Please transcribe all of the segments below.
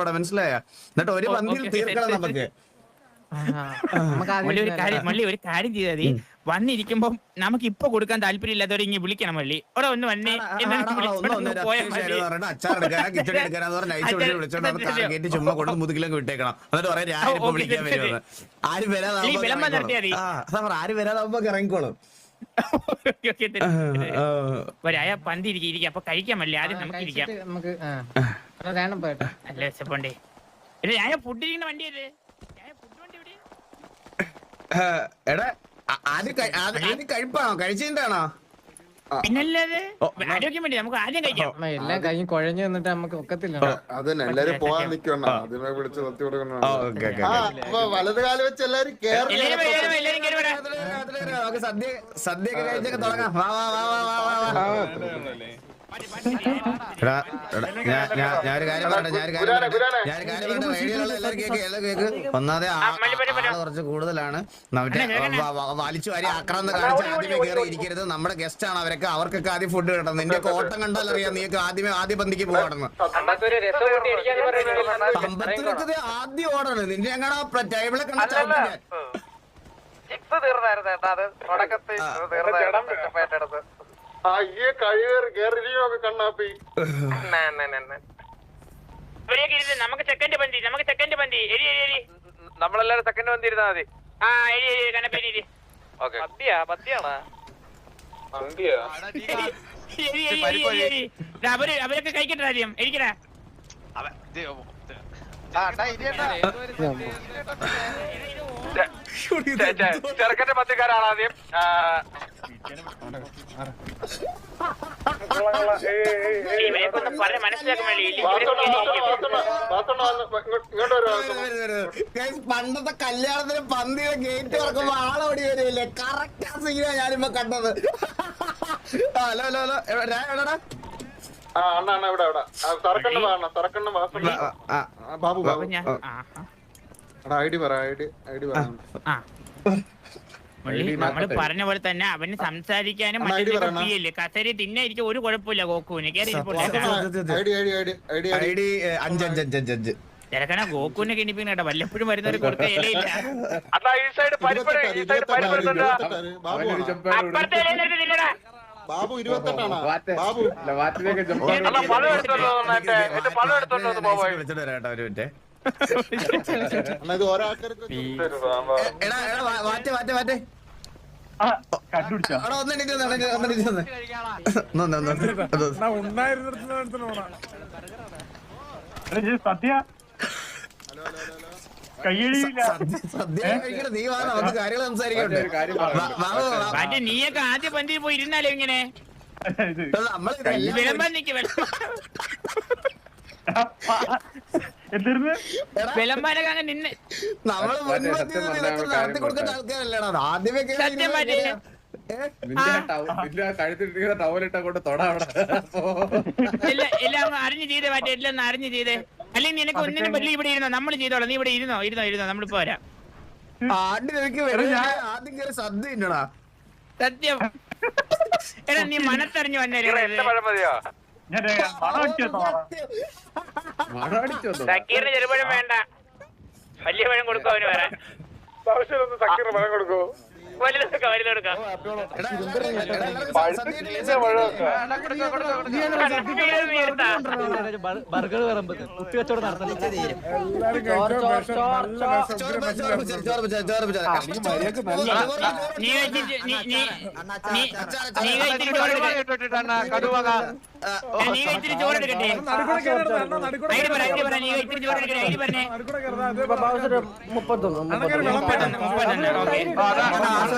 മനസ്സിലായ എന്നിട്ട് ഒരു പന്തിയിൽ തീർക്കണം നമുക്ക്. മള്ളി ഒരു കാര്യം ചെയ്താൽ മതി. വന്നിരിക്കുമ്പോ നമുക്ക് ഇപ്പൊ കൊടുക്കാൻ താല്പര്യം ഇല്ലാത്തവരെ ഇങ്ങനെ വിളിക്കണം. മള്ളി ഇവിടെ ഒന്ന് വന്നേ വിളിച്ചോണ്ട് ചുമ്മാ കൊടുത്ത് മുതുകിലൊക്കെ വിട്ടേക്കണം. എന്നിട്ട് പറയാം വിളിക്കാൻ വരുന്നത്. ആരും വരാതാവുമ്പോ ഇറങ്ങിക്കോളും. പന്തി ഇരിക്കാം. അപ്പൊ കഴിക്കാൻ മള്ളി ആദ്യം നമുക്ക് ഇരിക്കാം. അല്ല വെച്ചപ്പോണ്ടേ ഞാൻ ഫുഡ് ഇരിക്കുന്ന വണ്ടിയല്ലേ. എടാ ആദ്യം കഴിപ്പാണോ കഴിച്ചിട്ടാണോ? പിന്നല്ലാതെ ആരോഗ്യം വേണ്ടി നമുക്ക് ആദ്യം കഴിക്കാം. എല്ലാം കഴിഞ്ഞ് കുഴഞ്ഞു നിന്നിട്ട് നമുക്ക് ഒക്കത്തില്ല. അതന്നെ എല്ലാരും പോവാൻ നിക്കണം. അതിനെ വിളിച്ച് സത്യം കൊടുക്കണം. വലത് കാലം വെച്ച് എല്ലാരും സദ്യ കഴിച്ചൊക്കെ തുടങ്ങാം. ഞാനൊരു കാര്യം ഒന്നാതെ കുറച്ച് കൂടുതലാണ്. വലിച്ചു വാരി ആക്രാന്ത കാണിച്ച് ആദ്യമേ കയറി ഇരിക്കരുത്. നമ്മുടെ ഗസ്റ്റ് ആണ് അവരൊക്കെ. അവർക്കൊക്കെ ആദ്യം ഫുഡ് കിട്ടണം. നിന്റെ ഓട്ടം കണ്ടാൽ അറിയാം നീക്ക് ആദ്യ പന്തിക്ക് പോകണം. അമ്പത്തിനൊക്കെ ആദ്യം ഓടാണ്. നിന്റെ എങ്ങനെ ടേബിളെ കണ്ട കണ്ണാപ്പി നമുക്ക് സെക്കൻഡ് പന്തി നമ്മളെല്ലാരും സെക്കൻഡ് പന്തി ഇരുന്നാ മതി. അവരൊക്കെ കഴിക്കട്ടെ ആദ്യം. എരിക്കടാ ചെറുക്കന്റെ പത്തിക്കാരാണ് ആദ്യം. പണ്ടത്തെ കല്യാണത്തിന് പന്തിയുടെ ഗേറ്റ് തുറക്കുമ്പോ ആളോടി വരില്ലേ? കറക്റ്റ് ആ സീനാ ഞാനിപ്പോ കണ്ടത്. ഹലോ ഹലോ ഹലോ എവിടാ? ബാബു ഐഡി പറ. നമ്മള് പറഞ്ഞ പോലെ തന്നെ അവന് സംസാരിക്കാനും കസേര തിന്നായിരിക്കും ഒരു കുഴപ്പമില്ല. ഗോക്കുവിന് തിരക്കണ ഗോക്കുവിനെ കിണിപ്പിക്കണ വല്ലപ്പോഴും വരുന്നവര് കൊടുത്ത ഇലയില്ല. അപ്പുറത്തെ ഇലയിലില്ലടാ. ബാബു 28 ബാബു നീയൊക്കെ ആദ്യ പന്തിയിൽ പോയി ഇരുന്നാലോ ഇങ്ങനെ വിളമ്പാൻ നിക്ക്. വിളമ്പാനൊക്കെ അങ്ങനെ നിന്നെ സത്യം പറ്റി എല്ലാം അറിഞ്ഞു ചെയ്തേ പറ്റേ. എല്ലാം അറിഞ്ഞു ചെയ്തേ. അല്ലെങ്കിൽ നിനക്ക് ഒന്നിനും പറ്റില്ല. ഇവിടെ ഇരുന്നോ, നമ്മൾ ചെയ്തോളാം. നീ ഇവിടെ ഇരുന്നോ നമ്മളിപ്പോ വരാം. സത്യം എടാ നീ മനത്തറിഞ്ഞു വന്നേരോ. സക്കീറിന് ചെറുപഴം വേണ്ട, വലിയ പഴം കൊടുക്കും അവന്. വരാൻ വലുതെടുക്കാം. ബർഗർ കുത്തിവെച്ചോട് നടത്തണം. നീ കഴിച്ചിട്ട് ചോറെടുക്കട്ടെ. ഐഡി പറ. നീ കഴിച്ചിട്ട് ചോറെടുക്കട്ടെ. ഐഡി പറഞ്ഞേ. 31.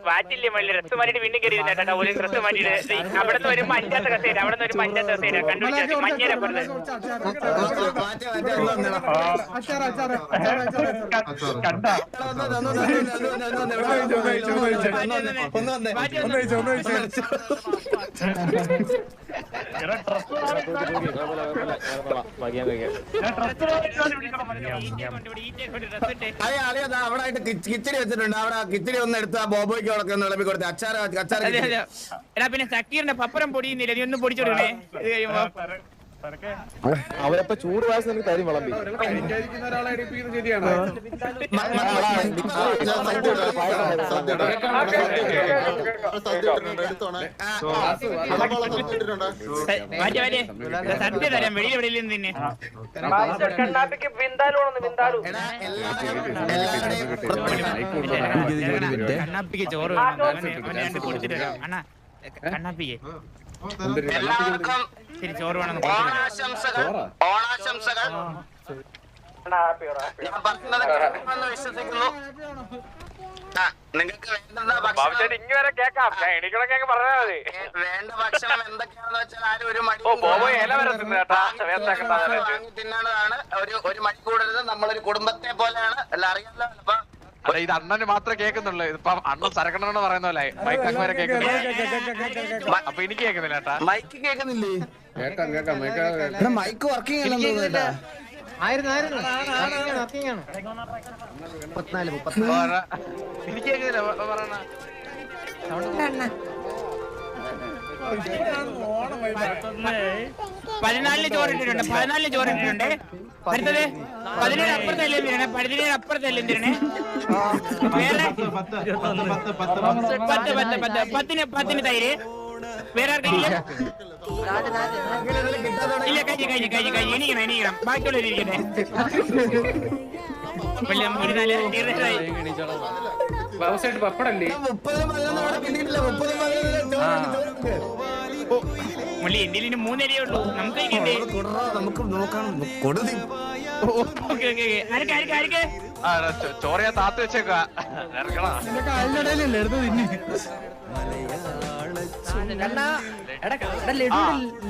വാറ്റില്ലേ മള്ളി ഡ്രസ് മാറ്റിട്ട് വീണ്ടും കയറി ഇരുന്നേട്ടാ. ഒരു ഡ്രസ് മാറ്റിട്ട് അവിടെ നിന്ന് വരുമ്പോ 5ാമത്തെ കസേര, അവിടെ നിന്ന് വരുമ്പോ 5ാമത്തെ കസേര കണ്ടുപിടിച്ചാൽ മഞ്ഞേരപ്പെടുന്നത്. അതെ അളിയാ അവിടെ ആയിട്ട് കിച്ചടി വെച്ചിട്ടുണ്ട്. അവിടെ കിച്ചടി ഒന്ന് എടുത്ത് ആ ബോബോയ്ക്ക് അവിടെ ഒന്ന് വിളമ്പി കൊടുത്ത് അച്ചാർ എടാ പിന്നെ സക്കീറിന്റെ പപ്പരം പൊടിയുന്നില്ല, നീ ഒന്നും പൊടിച്ചോടണേ ഇത് കഴിയുമ്പോ. അവരപ്പ ചൂട് വായിച്ച് നമുക്ക് തരും വിളമ്പി. സദ്യ തരാം, വെളിയിൽ വെളിയിൽ നിന്ന് തന്നെ. കണ്ണാപ്പിക്ക് ചോറ് വേണം, കൊടുത്തിട്ട് വരാം അണ്ണാ. കണ്ണാപ്പിക്ക് ശരി ചോറ് വേണം. ഓണാശംസകൾ. ഓണാശംസകൾ. ഞാൻ പറഞ്ഞത് കേൾക്കുമെന്ന് വിശ്വസിക്കുന്നു. നിങ്ങൾക്ക് വേണ്ട ഭക്ഷണം ഇങ്ങനെ കേക്കാം, എനിക്കൂടെ കേക്ക് പറഞ്ഞാൽ മതി. വേണ്ട ഭക്ഷണം എന്തൊക്കെയാണെന്ന് വെച്ചാൽ ആരും ഒരു മടി വാങ്ങി തിന്നേണ്ടതാണ്. ഒരു മടി കൂടരുത്. നമ്മളൊരു കുടുംബത്തെ പോലെയാണ് എല്ലാം അറിയാലോ. അപ്പൊ അല്ല ഇത് അണ്ണന് മാത്രമേ കേൾക്കുന്നുള്ളൂ. ഇതിപ്പോ അണ്ണൻ സരക്കണെന്ന് പറയുന്ന പോലെ മൈക്ക് അങ്ങ് വരെ കേൾക്കുന്നില്ല. അപ്പൊ എനിക്ക് കേൾക്കുന്നില്ല ഏട്ടാ. മൈക്ക് കേൾക്കുന്നില്ലേ? മൈക്ക് വർക്കിംഗ് അല്ലെന്ന് തോന്നുന്നു. എനിക്ക് കേൾക്കുന്നില്ല പറയണ. 14 ചോറിട്ടിട്ടുണ്ട്, 14 ചോറിട്ടിട്ടുണ്ട്. അടുത്തത് 17 അപ്പുറത്തല്ലേ എന്തിനാണ്, 17 അപ്പുറത്തല്ലേ എന്തിനാണ്. വേറെ 10 തൈര്. വേറെ ആർക്കെങ്കിലും ഇല്ല? കഴിഞ്ഞ് എണീക്കണം. ബാക്കിയുള്ളവർ ഇരിക്കട്ടെ. മുള്ളി എന്റെ 3 അരിയേ ഉള്ളൂ. നമുക്ക് നമുക്ക് നോക്കാം. കൊടുതി ചോറ് ഞാൻ താത്ത് വെച്ചേക്കാ.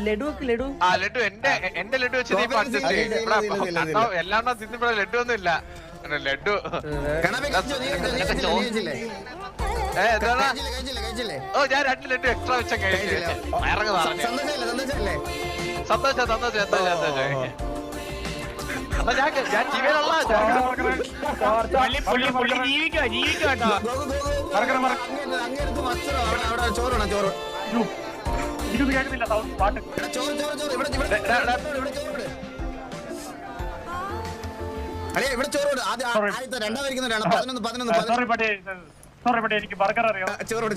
ലഡു എന്റെ ലഡു വെച്ച് നീ അഡ്ജസ്റ്റ് ചെയ്യും. എല്ലാം തിന്നിപ്പോ ലഡു ഒന്നും ഇല്ല. ലഡു ഓ ഞാൻ 2 ലഡു എക്സ്ട്രാ വെച്ച കഴിച്ചു. സന്തോഷം. ഞാൻ ജീവനുള്ള ജീവിക്കോ കേട്ടോ. ചോറ് ചോറ് അല്ലേ ഇവിടെ ചോറ് ആദ്യത്തെ രണ്ടാമരിക്കുന്നവരാണ്. 11 സോറി പട്ടേ എനിക്ക് ബർഗർ അറിയാം. ചോറോട്